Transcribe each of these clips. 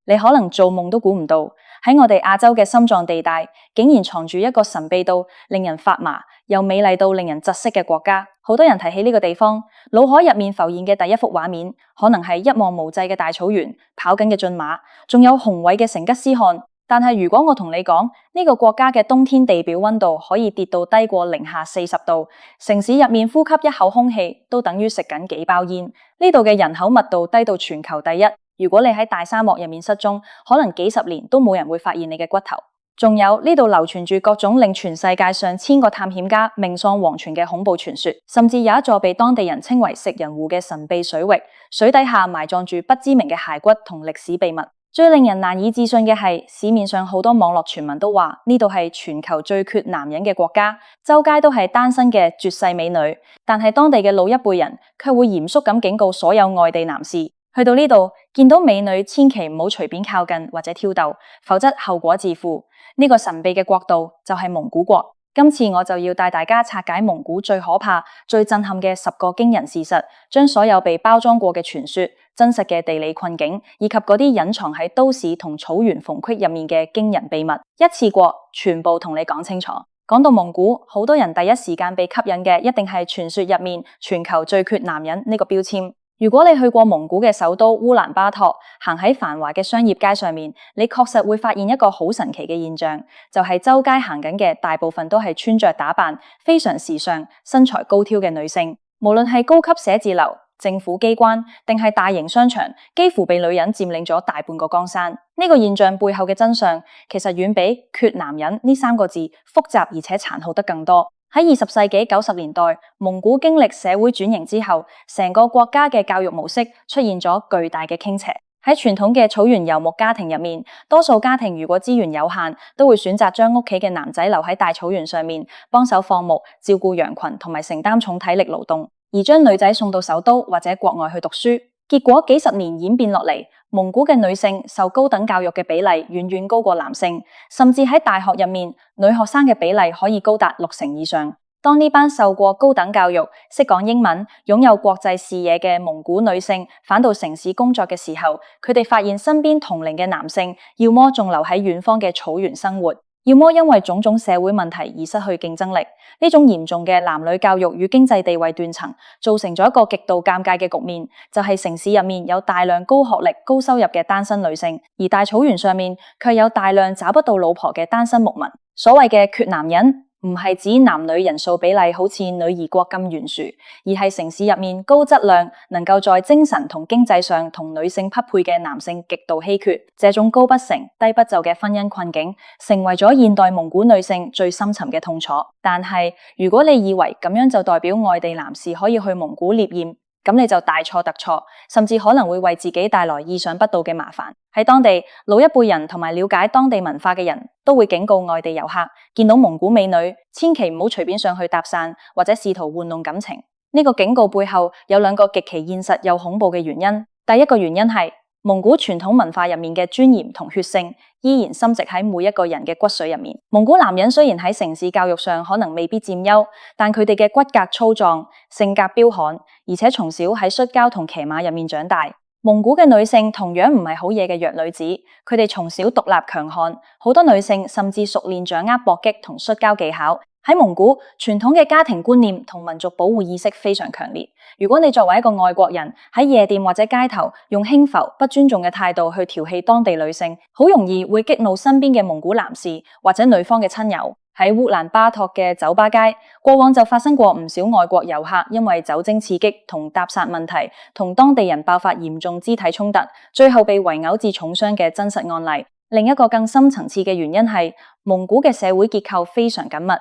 你可能做夢都估唔到，喺我哋亞洲嘅心臟地帶，竟然藏住一個神秘到令人發麻，又美麗到令人窒息嘅國家。好多人提起呢個地方，腦海入面浮現嘅第一幅畫面，可能係一望無際嘅大草原、跑緊嘅駿馬，仲有雄偉嘅成吉思汗。但係如果我同你講，呢個國家嘅冬天地表溫度可以跌到低過-40°，城市入面呼吸一口空氣都等於食緊幾包煙。呢度嘅人口密度低到全球第一。如果你喺大沙漠入面失蹤，可能幾十年都冇人會發現你嘅骨頭。仲有呢度流傳住各種令全世界上千個探險家命喪黃泉嘅恐怖傳說，甚至有一座被當地人稱為食人湖嘅神秘水域，水底下埋葬住不知名嘅骸骨同歷史秘密。最令人難以置信嘅係，市面上好多網絡傳聞都話呢度係全球最缺男人嘅國家，周街都係單身嘅絕世美女。但係當地嘅老一輩人卻會嚴肅咁警告所有外地男士，去到呢度見到美女千祈唔好隨便靠近或者挑逗，否則後果自負。呢個神秘嘅國度就係蒙古國。今次我就要帶大家拆解蒙古最可怕、最震撼嘅10個驚人事實，將所有被包裝過嘅傳說、真實嘅地理困境，以及嗰啲隱藏喺都市同草原縫隙入面嘅驚人秘密，一次過全部同你講清楚。講到蒙古，好多人第一時間被吸引嘅一定係傳說入面全球最缺男人呢個標籤。如果你去過蒙古嘅首都烏蘭巴托，行喺繁華嘅商業街上面，你確實會發現一個好神奇嘅現象，就係周街行緊嘅大部分都係穿着打扮非常時尚、身材高挑嘅女性。無論係高級寫字樓、政府機關定係大型商場，幾乎被女人佔領咗大半個江山。呢個現象背後嘅真相，其實遠比缺男人呢3個字複雜而且殘酷得更多。喺20世紀90年代，蒙古經歷社會轉型之後，成個國家嘅教育模式出現咗巨大嘅傾斜。喺傳統嘅草原游牧家庭入面，多數家庭如果資源有限，都會選擇將屋企嘅男仔留喺大草原上面，幫手放牧、照顧羊群同埋承擔重體力勞動，而將女仔送到首都或者國外去讀書。結果幾十年演變落嚟，蒙古嘅女性受高等教育嘅比例遠遠高過男性，甚至喺大學入面，女學生嘅比例可以高達60%以上。當呢班受過高等教育、識講英文、擁有國際視野嘅蒙古女性返到城市工作嘅時候，佢哋發現身邊同齡嘅男性，要麼仲留喺遠方嘅草原生活，要麼因為種種社會問題而失去競爭力。呢種嚴重嘅男女教育與經濟地位斷層，造成咗一個極度尷尬嘅局面，就係城市入面有大量高學歷、高收入嘅單身女性，而大草原上面卻有大量找不到老婆嘅單身牧民。所謂嘅缺男人，唔係指男女人數比例好似女兒國咁懸殊，而係城市入面高質量能夠在精神同經濟上同女性匹配嘅男性極度稀缺。這種高不成低不就嘅婚姻困境，成為咗現代蒙古女性最深沉嘅痛楚。但係如果你以為咁樣就代表外地男士可以去蒙古獵艷，咁你就大錯特錯，甚至可能會為自己帶來意想不到嘅麻煩。喺當地，老一輩人同埋了解當地文化嘅人都會警告外地遊客，見到蒙古美女，千祈唔好隨便上去搭訕或者試圖玩弄感情。呢個警告背後有2個極其現實又恐怖嘅原因。第一個原因係蒙古傳統文化入面嘅尊嚴同血性依然深植喺每一個人嘅骨髓入面。蒙古男人雖然喺城市教育上可能未必佔優，但佢哋嘅骨骼粗壯、性格彪悍，而且從小喺摔跤同騎馬入面長大。蒙古嘅女性同樣唔係好嘢嘅弱女子，佢哋從小獨立強悍，好多女性甚至熟練掌握搏擊同摔跤技巧。喺蒙古，傳統嘅家庭觀念同民族保護意識非常強烈。如果你作為一個外國人喺夜店或者街頭用輕浮不尊重嘅態度去調戲當地女性，好容易會激怒身邊嘅蒙古男士或者女方嘅親友。喺烏蘭巴托嘅酒吧街，過往就發生過唔少外國遊客因為酒精刺激同搭訕問題，同當地人爆發嚴重肢體衝突，最後被圍毆至重傷嘅真實案例。另一個更深層次嘅原因係蒙古嘅社會結構非常緊密，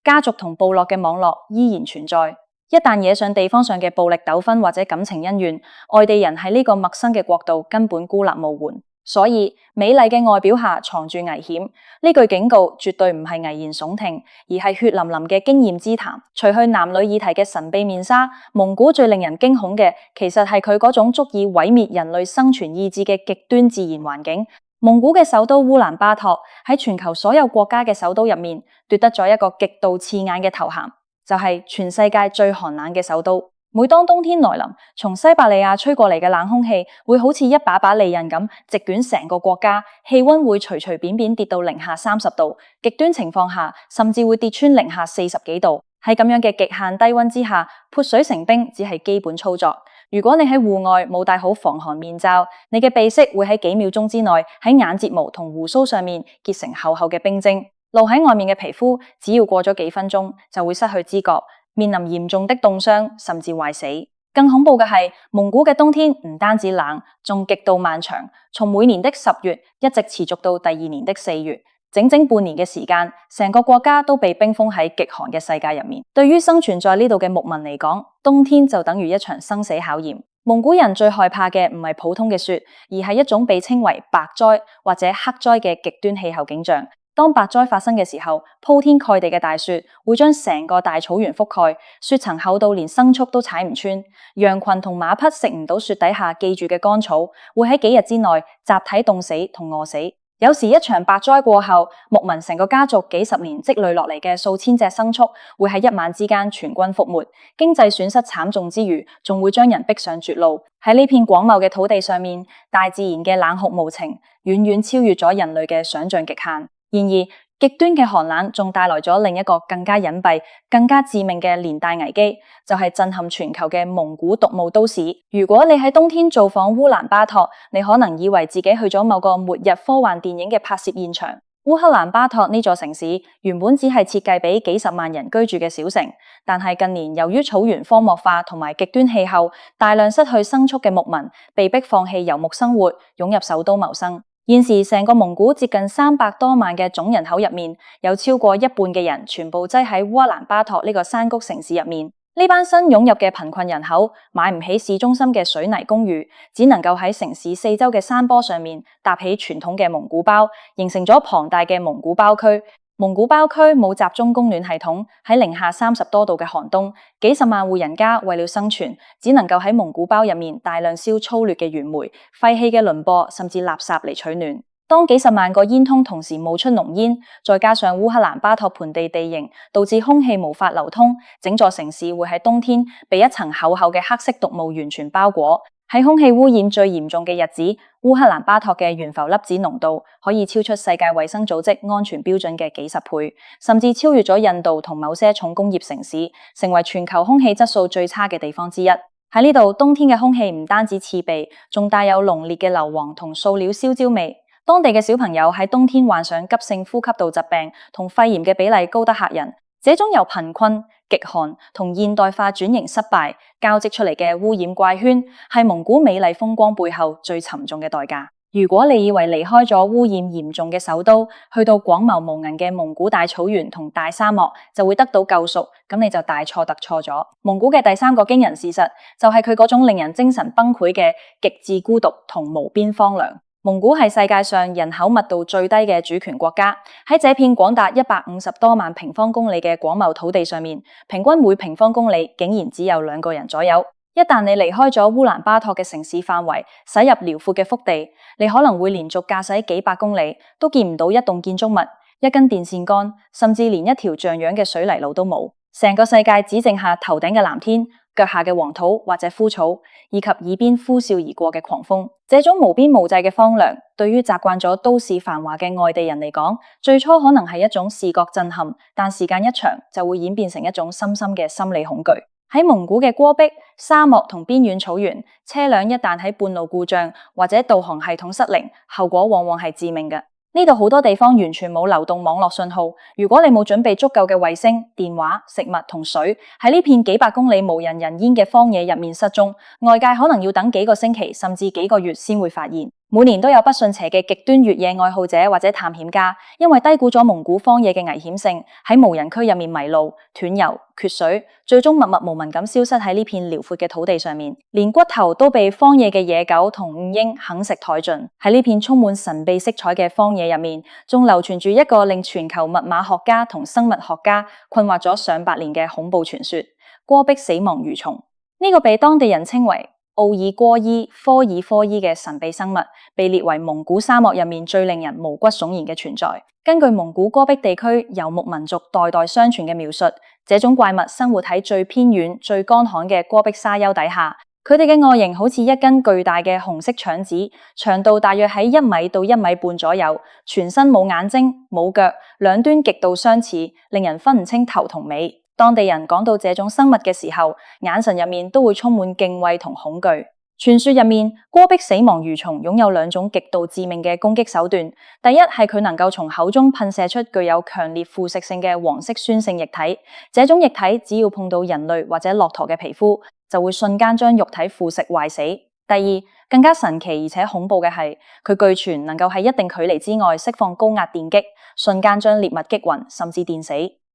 家族同部落嘅網絡依然存在。一旦惹上地方上嘅暴力糾紛或者感情恩怨，外地人喺呢個陌生嘅國度根本孤立無援。所以美麗嘅外表下藏住危險，呢句警告絕對唔係危言聳聽，而係血淋淋嘅經驗之談。除去男女議題嘅神秘面紗，蒙古最令人驚恐嘅，其實係佢嗰種足以毀滅人類生存意志嘅極端自然環境。蒙古嘅首都烏蘭巴托喺全球所有國家嘅首都入面奪得咗一個極度刺眼嘅頭銜，就係全世界最寒冷嘅首都。每當冬天來臨，從西伯利亞吹過嚟嘅冷空氣會好似一把把利刃咁席捲成個國家，氣溫會隨隨便便跌到-30度，極端情況下甚至會跌穿-40幾度。喺咁樣嘅極限低溫之下，潑水成冰只係基本操作。如果你喺戶外冇戴好防寒面罩，你嘅鼻息會喺幾秒鐘之內喺眼睫毛同鬍鬚上面結成厚厚嘅冰晶，露喺外面嘅皮膚只要過咗幾分鐘就會失去知覺，面臨嚴重的凍傷甚至壞死。更恐怖嘅係，蒙古嘅冬天唔單止冷，仲極度漫長，從每年的10月一直持續到第2年的4月。整整半年嘅時間，成個國家都被冰封喺極寒嘅世界入面。對於生存在呢度嘅牧民嚟講，冬天就等於一場生死考驗。蒙古人最害怕嘅唔係普通嘅雪，而係一種被稱為白災或者黑災嘅極端氣候景象。當白災發生嘅時候，鋪天蓋地嘅大雪會將成個大草原覆蓋，雪層厚到連牲畜都踩唔穿，羊群同馬匹食唔到雪底下記住嘅乾草，會喺幾日之內集體凍死同餓死。有時一場白災過後，牧民成個家族幾十年積累落嚟嘅數千隻牲畜會喺一晚之間全軍覆沒，經濟損失慘重之餘，仲會將人逼上絕路。喺呢片廣袤嘅土地上面，大自然嘅冷酷無情遠遠超越咗人類嘅想象極限。然而，極端嘅寒冷仲帶來咗另一個更加隱蔽、更加致命嘅連帶危機，就係震撼全球嘅蒙古獨木都市。如果你喺冬天造訪烏蘭巴托，你可能以為自己去咗某個末日科幻電影嘅拍攝現場。烏克蘭巴托呢座城市原本只係設計俾幾十萬人居住嘅小城，但係近年由於草原荒漠化同埋極端氣候，大量失去牲畜嘅牧民被迫放棄游牧生活，湧入首都謀生。現時成個蒙古接近300多萬嘅總人口入面，有超過一半嘅人全部擠喺烏蘭巴托呢個山谷城市入面。呢班新湧入嘅貧困人口買唔起市中心嘅水泥公寓，只能夠喺城市四周嘅山坡上面搭起傳統嘅蒙古包，形成咗龐大嘅蒙古包區。蒙古包區冇集中供暖系統，喺-30多度嘅寒冬，幾十萬戶人家為了生存，只能夠喺蒙古包入面大量燒粗劣嘅原煤、廢棄嘅輪播甚至垃圾嚟取暖。當幾十萬個煙囪同時冒出濃煙，再加上烏克蘭巴托盆地地形導致空氣無法流通，整座城市會喺冬天被一層厚厚嘅黑色毒霧完全包裹。喺空氣污染最嚴重嘅日子，烏克蘭巴托嘅懸浮粒子濃度可以超出世界衛生組織安全標準嘅幾十倍，甚至超越咗印度同某些重工業城市，成為全球空氣質素最差嘅地方之一。喺呢度，冬天嘅空氣唔單止刺鼻，仲帶有濃烈嘅硫磺同塑料燒焦味。當地嘅小朋友喺冬天患上急性呼吸道疾病同肺炎嘅比例高得嚇人。這種由貧困、極寒同現代化轉型失敗交織出嚟嘅污染怪圈，係蒙古美麗風光背後最沉重嘅代價。如果你以為離開咗污染嚴重嘅首都，去到廣袤無垠嘅蒙古大草原同大沙漠就會得到救贖，咁你就大錯特錯咗。蒙古嘅第三個驚人事實就係佢嗰種令人精神崩潰嘅極致孤獨同無邊荒涼。蒙古係世界上人口密度最低嘅主權國家，喺這片廣達150多萬平方公里嘅廣袤土地上面，平均每平方公里竟然只有2個人左右。一旦你離開咗烏蘭巴托嘅城市範圍，駛入遼闊嘅腹地，你可能會連續駕駛幾百公里，都見唔到一棟建築物、一根電線桿，甚至連一條像樣嘅水泥路都冇。成個世界只剩下頭頂嘅藍天、腳下嘅黃土或者枯草，以及耳邊呼嘯而過嘅狂風。這種無邊無際嘅荒涼，對於習慣咗都市繁華嘅外地人嚟講，最初可能係一種視覺震撼，但時間一長就會演變成一種深深嘅心理恐懼。喺蒙古嘅戈壁、沙漠同邊遠草原，車輛一旦喺半路故障或者導航系統失靈，後果往往係致命嘅。呢度好多地方完全冇流動網絡信號，如果你冇準備足夠嘅衛星、電話、食物同水，喺呢片幾百公里無人人煙嘅荒野入面失蹤，外界可能要等幾個星期甚至幾個月先會發現。每年都有不信邪嘅極端越野愛好者或者探險家，因為低估咗蒙古荒野嘅危險性，喺無人區入面迷路、斷油、缺水，最終默默無聞咁消失喺呢片遼闊嘅土地上面，連骨頭都被荒野嘅野狗同兀鷹啃食殆盡。喺呢片充滿神秘色彩嘅荒野入面，仲流傳住一個令全球密碼學家同生物學家困惑咗上百年嘅恐怖傳說——戈壁死亡蠕蟲。呢個被當地人稱為奧爾戈伊科爾科伊嘅神秘生物，被列為蒙古沙漠入面最令人毛骨悚然嘅存在。根據蒙古戈壁地區游牧民族代代相傳嘅描述，這種怪物生活喺最偏遠、最乾旱嘅戈壁沙丘底下。佢哋嘅外形好似一根巨大嘅紅色腸子，長度大約喺1米到1米半左右，全身冇眼睛、冇腳，兩端極度相似，令人分唔清頭同尾。當地人講到這種生物嘅時候，眼神入面都會充滿敬畏同恐懼。傳說入面，戈壁死亡蠕蟲擁有2種極度致命嘅攻擊手段。第一係佢能夠從口中噴射出具有強烈腐蝕性嘅黃色酸性液體，這種液體只要碰到人類或者駱駝嘅皮膚，就會瞬間將肉體腐蝕壞死。第二，更加神奇而且恐怖嘅係，佢據傳能夠喺一定距離之外釋放高壓電擊，瞬間將獵物擊暈，甚至電死。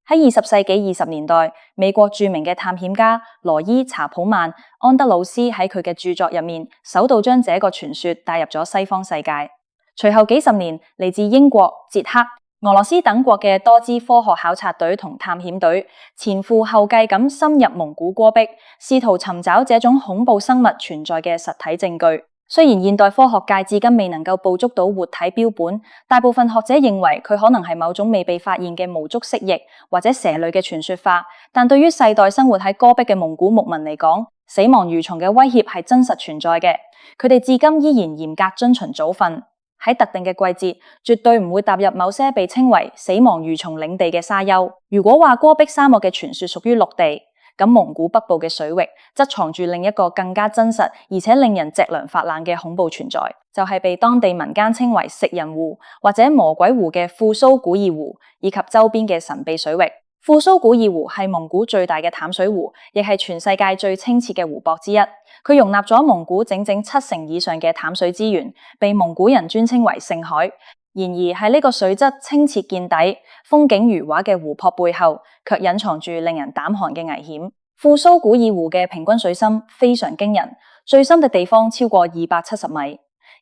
喺20世紀20年代，美國著名嘅探險家羅伊查普曼安德魯斯喺佢嘅著作入面，首度將這個傳說帶入咗西方世界。隨後幾十年，嚟自英國、捷克、俄羅斯等國嘅多支科學考察隊同探險隊前赴後繼咁深入蒙古戈壁，試圖尋找這種恐怖生物存在嘅實體證據。雖然現代科學界至今未能夠捕捉到活體標本，大部分學者認為佢可能係某種未被發現嘅無足蜥蜴或者蛇類嘅傳說化，但對於世代生活喺戈壁嘅蒙古牧民嚟講，死亡蠕蟲嘅威脅係真實存在嘅。佢哋至今依然嚴格遵循祖訓，喺特定嘅季節絕對唔會踏入某些被稱為死亡蠕蟲領地嘅沙丘。如果話戈壁沙漠嘅傳說屬於陸地，咁蒙古北部嘅水域則藏住另一個更加真實而且令人脊梁發冷嘅恐怖存在，就係被當地民間稱為食人湖或者魔鬼湖嘅庫蘇古爾湖以及周邊嘅神秘水域。庫蘇古爾湖係蒙古最大嘅淡水湖，亦係全世界最清澈嘅湖泊之一。佢容納咗蒙古整整70%以上嘅淡水資源，被蒙古人尊稱為聖海。然而喺呢個水質清澈見底、風景如畫嘅湖泊背後，卻隱藏住令人膽寒嘅危險。庫蘇古爾湖嘅平均水深非常驚人，最深嘅地方超過270米，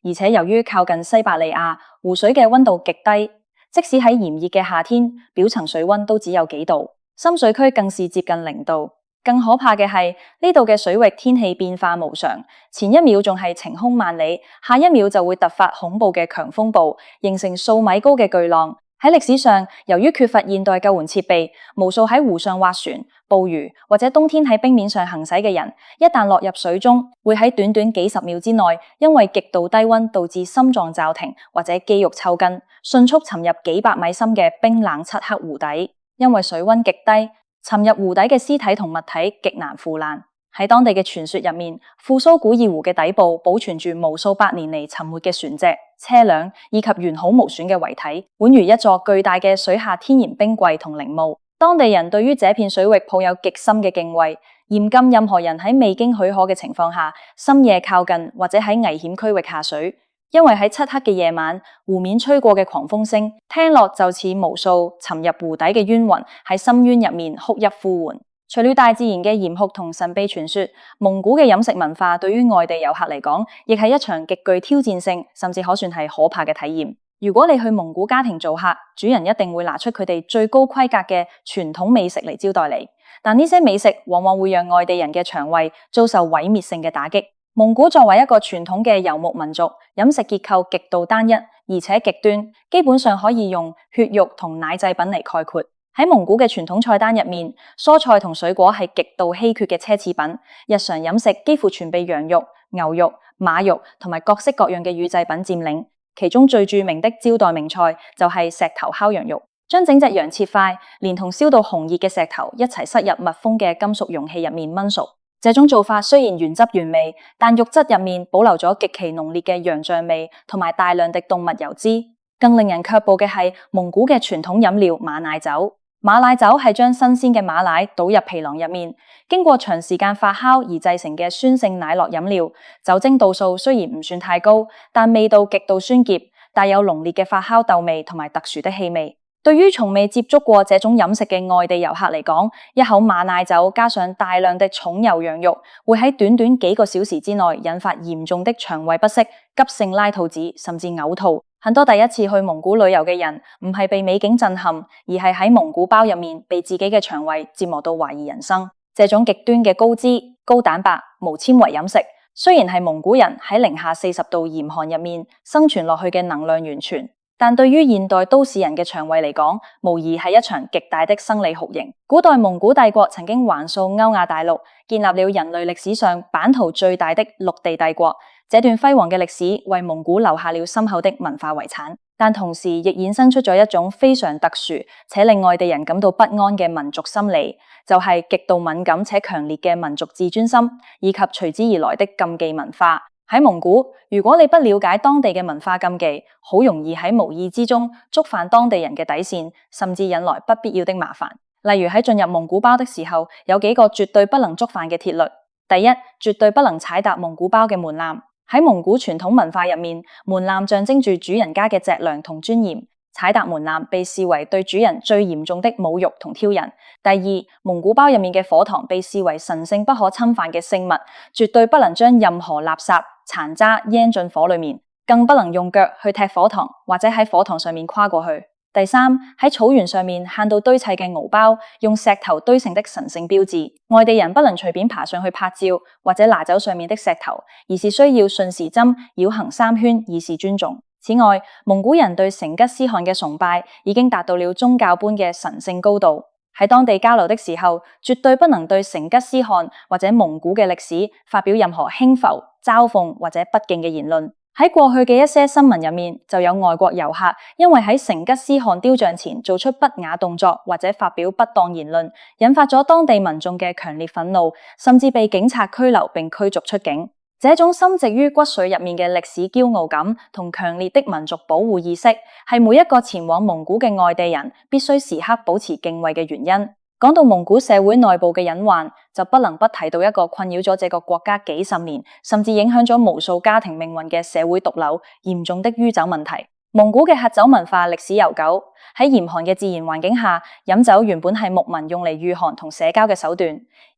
而且由於靠近西伯利亞，湖水嘅溫度極低，即使喺炎熱嘅夏天，表層水溫都只有幾度，深水區更是接近0度。更可怕嘅係呢度嘅水域天氣變化無常，前一秒仲係晴空萬里，下一秒就會突發恐怖嘅強風暴，形成數米高嘅巨浪。喺歷史上，由於缺乏現代救援設備，無數喺湖上划船、捕魚或者冬天喺冰面上行駛嘅人，一旦落入水中，會喺短短幾十秒之內，因為極度低溫導致心臟驟停或者肌肉抽筋，迅速沉入幾百米深嘅冰冷漆黑湖底。因為水溫極低，沉入湖底嘅屍體同物體極難腐爛。喺當地嘅傳說入面，庫蘇古爾湖嘅底部保存住無數百年嚟沉沒嘅船隻、車輛以及完好無損嘅遺體，宛如一座巨大嘅水下天然冰櫃同陵墓。當地人對於這片水域抱有極深嘅敬畏，嚴禁任何人喺未經許可嘅情況下深夜靠近或者喺危險區域下水，因為喺漆黑嘅夜晚，湖面吹過嘅狂風聲聽落就似無數沉入湖底嘅冤魂喺深淵入面哭泣呼喚。除了大自然嘅嚴酷同神秘傳說，蒙古嘅飲食文化對於外地遊客嚟講，亦係一場極具挑戰性，甚至可算係可怕嘅體驗。如果你去蒙古家庭做客，主人一定會拿出佢哋最高規格嘅傳統美食嚟招待你，但呢些美食往往會讓外地人嘅腸胃遭受毀滅性嘅打擊。蒙古作為一個傳統嘅游牧民族，飲食結構極度單一，而且極端，基本上可以用血肉同奶製品嚟概括。喺蒙古嘅傳統菜單入面，蔬菜同水果係極度稀缺嘅奢侈品，日常飲食幾乎全被羊肉、牛肉、馬肉同埋各式各樣嘅乳製品佔領。其中最著名的招待名菜就係石頭烤羊肉，將整隻羊切塊，連同燒到紅熱嘅石頭一齊塞入密封嘅金屬容器入面燜熟。這種做法雖然原汁原味，但肉質入面保留咗極其濃烈嘅羊醬味同埋大量的動物油脂。更令人卻步嘅係蒙古嘅傳統飲料馬奶酒。馬奶酒係將新鮮嘅馬奶倒入皮囊入面，經過長時間發酵而製成嘅酸性奶酪飲料。酒精度數雖然唔算太高，但味道極度酸澀，帶有濃烈嘅發酵豆味同埋特殊的氣味。對於從未接觸過這種飲食嘅外地遊客嚟講，一口馬奶酒加上大量的重油羊肉，會喺短短幾個小時之內引發嚴重的腸胃不適、急性拉肚子，甚至嘔吐。很多第一次去蒙古旅遊嘅人，唔係被美景震撼，而係喺蒙古包入面被自己嘅腸胃折磨到懷疑人生。這種極端嘅高脂、高蛋白、無纖維飲食，雖然係蒙古人喺零下40度嚴寒入面生存落去嘅能量源泉，但對於現代都市人嘅腸胃嚟講，無疑係一場極大的生理酷刑。古代蒙古帝國曾經橫掃歐亞大陸，建立了人類歷史上版圖最大的陸地帝國。這段輝煌嘅歷史為蒙古留下了深厚的文化遺產，但同時亦衍生出咗一種非常特殊且令外地人感到不安嘅民族心理，就係極度敏感且強烈嘅民族自尊心，以及隨之而來的禁忌文化。喺蒙古，如果你不了解當地嘅文化禁忌，好容易喺無意之中觸犯當地人嘅底線，甚至引來不必要的麻煩。例如喺進入蒙古包的時候，有幾個絕對不能觸犯嘅鐵律。第一，絕對不能踩踏蒙古包嘅門檻。喺蒙古傳統文化入面，門檻象徵住主人家嘅脊梁同尊嚴，踩踏門檻被視為對主人最嚴重的侮辱同挑釁。第二，蒙古包入面嘅火塘被視為神聖不可侵犯嘅聖物，絕對不能將任何垃圾殘渣扔進火裏面，更不能用腳去踢火塘或者喺火塘上面跨過去。第三，喺草原上面看到堆砌嘅敖包，用石頭堆成的神聖標誌，外地人不能隨便爬上去拍照或者拿走上面的石頭，而是需要順時針繞行3圈以示尊重。此外，蒙古人對成吉思汗嘅崇拜已經達到了宗教般嘅神聖高度。喺當地交流的時候，絕對不能對成吉思汗或者蒙古嘅歷史發表任何輕浮、嘲諷或者不敬嘅言論。喺過去嘅一些新聞入面，就有外國遊客因為喺成吉思汗雕像前做出不雅動作或者發表不當言論，引發咗當地民眾嘅強烈憤怒，甚至被警察拘留並驅逐出境。這種深植於骨髓入面嘅歷史驕傲感同強烈的民族保護意識，係每一個前往蒙古嘅外地人必須時刻保持敬畏嘅原因。講到蒙古社會內部嘅隱患，就不能不提到一個困擾咗這個國家幾十年，甚至影響咗無數家庭命運嘅社會毒瘤——嚴重的酗酒問題。蒙古嘅喝酒文化歷史悠久，喺嚴寒嘅自然環境下，飲酒原本係牧民用嚟御寒同社交嘅手段。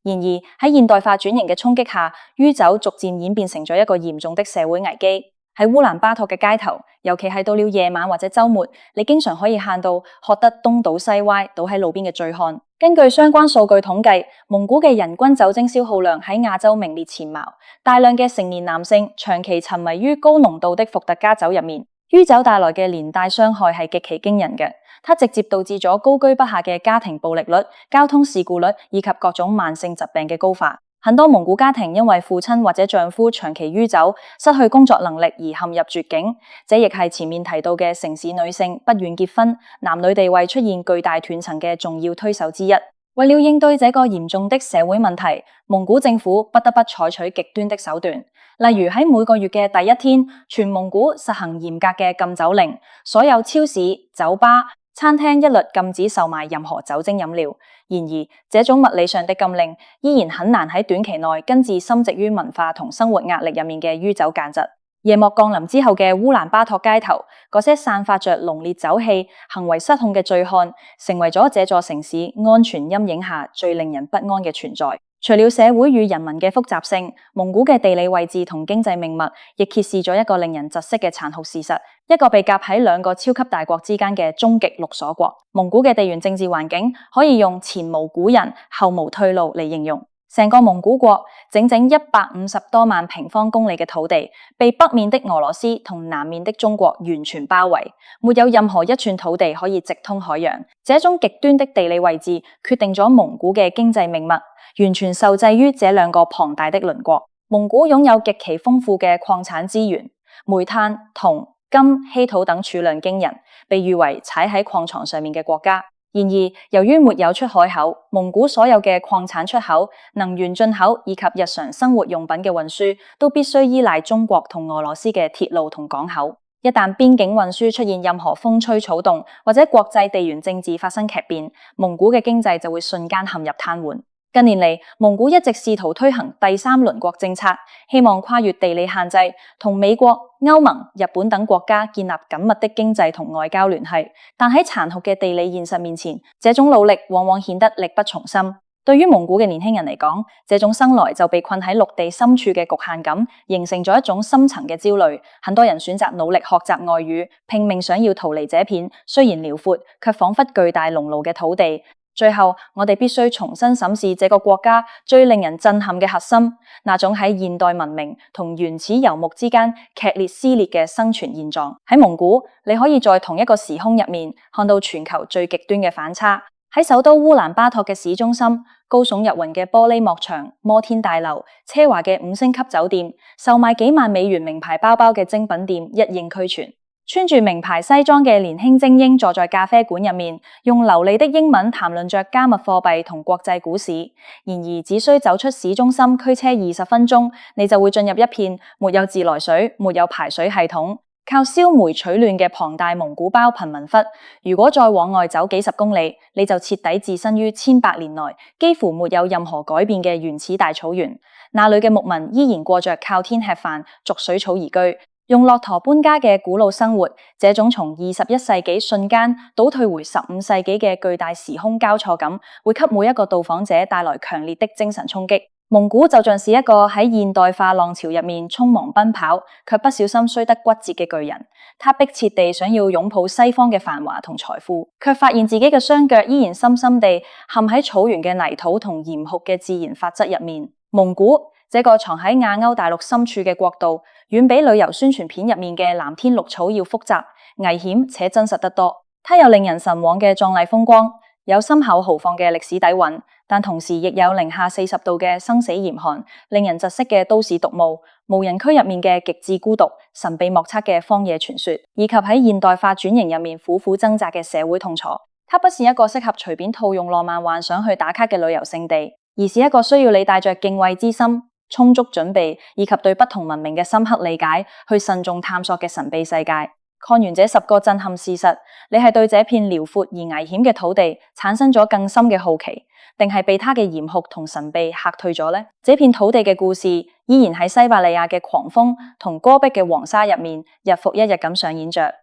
然而喺現代化轉型嘅衝擊下，酗酒逐漸演變成咗一個嚴重的社會危機。喺烏蘭巴托嘅街頭，尤其係到了夜晚或者週末，你經常可以看到喝得東倒西歪、倒喺路邊嘅醉漢。根據相關數據統計，蒙古嘅人均酒精消耗量喺亞洲名列前茅。大量嘅成年男性長期沉迷於高濃度的伏特加酒入面，酗酒帶來嘅連帶傷害係極其驚人嘅。它直接導致咗高居不下嘅家庭暴力率、交通事故率以及各種慢性疾病嘅高發。很多蒙古家庭因為父親或者丈夫長期酗酒，失去工作能力而陷入絕境。這亦係前面提到嘅城市女性不願結婚、男女地位出現巨大斷層嘅重要推手之一。為了應對這個嚴重的社會問題，蒙古政府不得不採取極端的手段。例如喺每個月嘅第一天，全蒙古實行嚴格嘅禁酒令，所有超市、酒吧、餐廳一律禁止售賣任何酒精飲料。然而，這種物理上的禁令依然很難喺短期內根治深植於文化同生活壓力入面嘅酗酒癇疾。夜幕降臨之後嘅烏蘭巴托街頭，嗰些散發着濃烈酒氣、行為失控嘅醉漢，成為咗這座城市安全陰影下最令人不安嘅存在。除了社會與人民嘅複雜性，蒙古嘅地理位置同經濟命脈，亦揭示咗一個令人窒息嘅殘酷事實：一個被夾喺兩個超級大國之間嘅終極六鎖國。蒙古嘅地緣政治環境可以用前無古人、後無退路嚟形容。成個蒙古國整整150多萬平方公里嘅土地，被北面的俄羅斯同南面的中國完全包圍，沒有任何一寸土地可以直通海洋。這種極端的地理位置決定咗蒙古嘅經濟命脈，完全受制於這兩個龐大的鄰國。蒙古擁有極其豐富嘅礦產資源，煤炭、銅、金、稀土等儲量驚人，被譽為踩喺礦床上面嘅國家。然而，由於沒有出海口，蒙古所有嘅礦產出口、能源進口以及日常生活用品嘅運輸，都必須依賴中國同俄羅斯嘅鐵路同港口。一旦邊境運輸出現任何風吹草動，或者國際地緣政治發生劇變，蒙古嘅經濟就會瞬間陷入癱瘓。近年嚟，蒙古一直試圖推行第三輪國政策，希望跨越地理限制，同美國、歐盟、日本等國家建立緊密的經濟同外交聯繫。但喺殘酷嘅地理現實面前，這種努力往往顯得力不從心。對於蒙古嘅年輕人嚟講，這種生來就被困喺陸地深處嘅局限感，形成咗一種深層嘅焦慮。很多人選擇努力學習外語，拼命想要逃離這片雖然遼闊卻仿佛巨大熔爐嘅土地。最後，我哋必須重新審視這個國家最令人震撼嘅核心，那種喺現代文明同原始游牧之間劇烈撕裂嘅生存現狀。喺蒙古，你可以在同一個時空入面看到全球最極端嘅反差。喺首都烏蘭巴托嘅市中心，高聳入雲嘅玻璃幕牆、摩天大樓、奢華嘅5星級酒店、售賣幾萬美元名牌包包嘅精品店一應俱全。穿住名牌西裝嘅年輕精英坐在咖啡館入面，用流利的英文談論着加密貨幣同國際股市。然而，只需走出市中心驅車20分鐘，你就會進入一片沒有自來水、沒有排水系統、靠燒煤取暖嘅龐大蒙古包貧民窟。如果再往外走幾十公里，你就徹底置身於千百年來幾乎沒有任何改變嘅原始大草原。那裡嘅牧民依然過着靠天吃飯、逐水草而居，用駱駝搬家嘅古老生活。這種從21世紀瞬間倒退回15世紀嘅巨大時空交錯感，會給每一個到訪者帶來強烈的精神衝擊。蒙古就像是一個喺現代化浪潮入面匆忙奔跑，卻不小心摔得骨折嘅巨人。他迫切地想要擁抱西方嘅繁華同財富，卻發現自己嘅雙腳依然深深地陷喺草原嘅泥土同嚴酷嘅自然法則入面。蒙古這個藏喺亞歐大陸深處嘅國度，遠比旅遊宣傳片入面嘅藍天綠草要複雜、危險且真實得多。它有令人神往嘅壯麗風光，有深厚豪放嘅歷史底蘊，但同時亦有零下40度嘅生死嚴寒，令人窒息嘅都市毒霧，無人區入面嘅極致孤獨、神秘莫測嘅荒野傳說，以及喺現代化轉型入面苦苦掙扎嘅社會痛楚。它不是一個適合隨便套用浪漫幻想去打卡嘅旅遊勝地，而是一個需要你帶着敬畏之心、充足準備以及對不同文明嘅深刻理解去慎重探索嘅神秘世界。看完這10個震撼事實，你係對這片遼闊而危險嘅土地產生咗更深嘅好奇，定係被它嘅嚴酷同神秘嚇退咗呢？這片土地嘅故事依然喺西伯利亞嘅狂風同戈壁嘅黃沙入面日復一日咁上演着。